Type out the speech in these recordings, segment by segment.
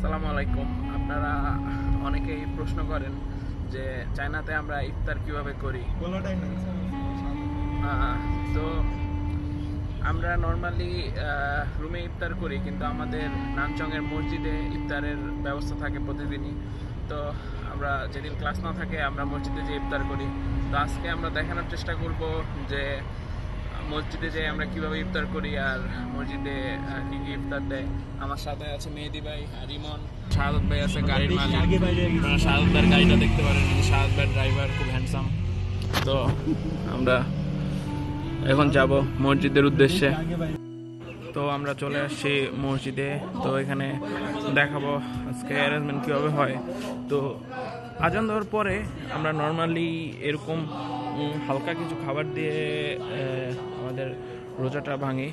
আসসালামু আলাইকুম। আপনারা অনেকেই প্রশ্ন করেন যে চায়নাতে আমরা ইফতার কিভাবে করি। তো আমরা নর্মালি রুমে ইফতার করি, কিন্তু আমাদের নানচংয়ের মসজিদে ইফতারের ব্যবস্থা থাকে প্রতিদিনই। তো আমরা যেদিন ক্লাস না থাকে আমরা মসজিদে যে ইফতার করি। তো আজকে আমরা দেখানোর চেষ্টা করব যে মসজিদে যে আমরা কিভাবে ইফতার করি আর মসজিদে কি কি ইফতার দেয়। আমার সাথে আছে মেহেদি ভাই আর ইমন। শাহাদত ভাই আছে গাড়ির মালিক। শাহাদত ভাইয়ের গাড়িটা দেখতে পারেন, শাহাদত ভাইয়ের ড্রাইভার খুব হ্যান্ডসাম। তো আমরা এখন যাব মসজিদের উদ্দেশ্যে। তো আমরা চলে আসছি মসজিদে। তো এখানে দেখাবো আজকে অ্যারেঞ্জমেন্ট কীভাবে হয়। তো আজান দেওয়ার পরে আমরা নর্মালি এরকম হালকা কিছু খাবার দিয়ে আমাদের রোজাটা ভাঙি,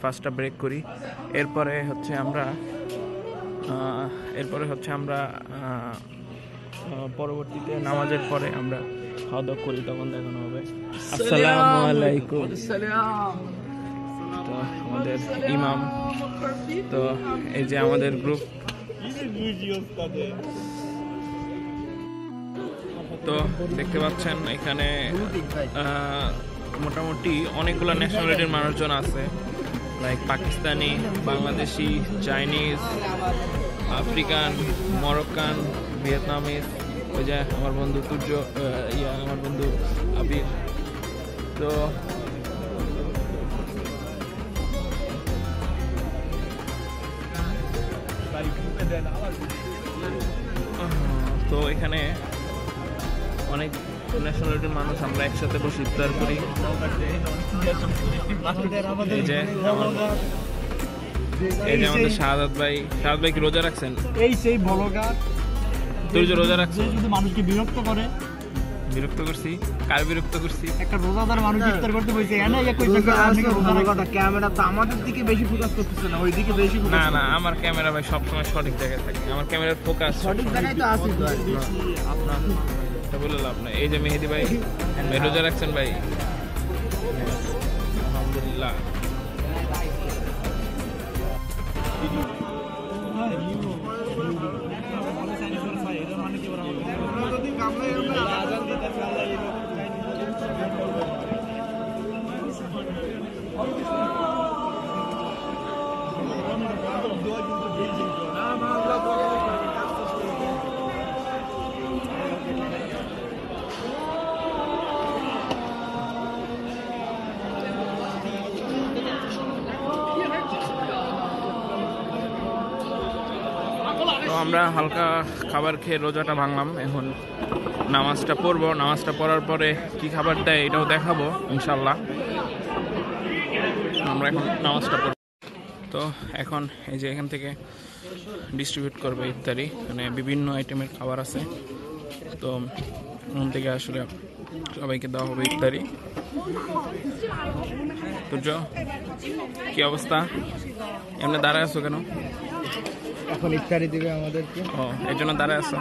ফার্স্টটা ব্রেক করি। এরপরে হচ্ছে আমরা পরবর্তীতে নামাজের পরে আমরা খাওয়া দাওয়া করি, তখন দেখানো হবে। আসসালামু আলাইকুম। তো আমাদের ইমাম, তো এই যে আমাদের গ্রুপ। তো দেখতে পাচ্ছেন এখানে মোটামুটি অনেকগুলো ন্যাশনালিটির মানুষজন আছে, like Pakistani, Bangladeshi, Chinese, African, Moroccan, Vietnamese. ওই যে আমার বন্ধু তুর্য, আমার বন্ধু আবির। তো এখানে অনেক ন্যাশনালিটির মানুষ, আমরা একসাথে বসে ইফতার করি। এই যে আমাদের শাহাদত ভাই। শাহাদত ভাই কি রোজা রাখছেন? এই সেই ব্লগার তুই যে রোজা রাখছিস, শুধু মানুষকে বিরক্ত করে। বিরক্ত করছি? কার বিরক্ত করছি? একটা রোজাদার মানুষ ইফতার করতে বসে এনে এক কই টাকা আপনি রোজা কথা। ক্যামেরা তো আমাদের দিকে বেশি ফোকাস করতেছে না, ওই দিকে বেশি ফোকাস। না, আমার ক্যামেরা ভাই সব সময় সঠিক জায়গায় থাকে। আমার ক্যামেরার ফোকাস সঠিক জায়গায় তো আছে। তো আপনার এটা বলে লাভ নাই। এই যে মেহেদি ভাই রোজা রাখছেন ভাই? আলহামদুলিল্লাহ। তো আমরা হালকা খাবার খেয়ে রোজাটা ভাঙলাম। এখন নামাজটা পড়বো। নামাজটা পড়ার পরে কি খাবার দেয় এটাও দেখাবো ইনশাল্লাহ। আমরা এখন নামাজটা পড়ব। তো এখন এই যে এখান থেকে ডিস্ট্রিবিউট করবে ইফতারি, মানে বিভিন্ন আইটেমের খাবার আছে। তো এখান থেকে আসলে সবাইকে দেওয়া হবে ইফতারি। তুর্য, কি অবস্থা? এমনি দাঁড়ায় আছো কেন? এখন ইফতারি দিবে আমাদেরকে। ও, এই জন্য দাঁড়ায় আছো?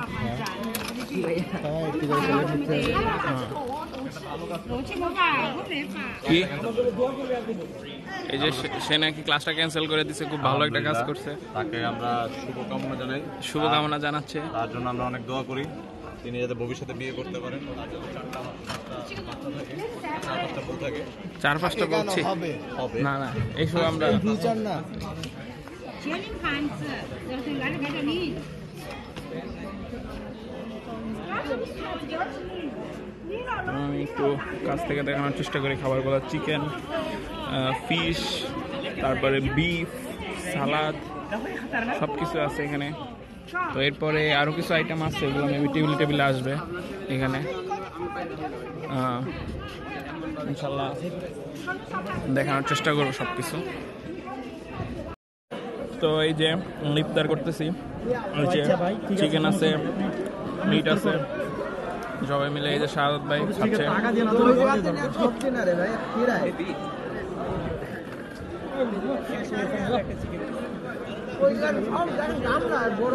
কি এই যে সে নাকি ক্লাসটা ক্যান্সেল করে দিছে, খুব ভালো একটা কাজ করছে, তাকে আমরা শুভকামনা জানাই। শুভকামনা জানাচ্ছে। তার জন্য আমরা অনেক দোয়া করি, তিনি যাতে ভবিষ্যতে বিয়ে করতে পারেন। 4-5টা বলছি না, এইসব আমরা একটু কাছ থেকে দেখানোর চেষ্টা করি খাবারগুলো। চিকেন, ফিশ, তারপরে বিফ, সালাদ, সব কিছু আছে এখানে। তো এরপরে আরও কিছু আইটেম আছে, এগুলো মেবি টেবিলে আসবে এখানে ইনশাল্লাহ। দেখানোর চেষ্টা করবো সব কিছু। তো এই যে ইফতার করতেছি, ওই যে চিকেন আছে, মিট আছে, সবাই মিলে। এই যে শাহাদত ভাই খাচ্ছে। বড়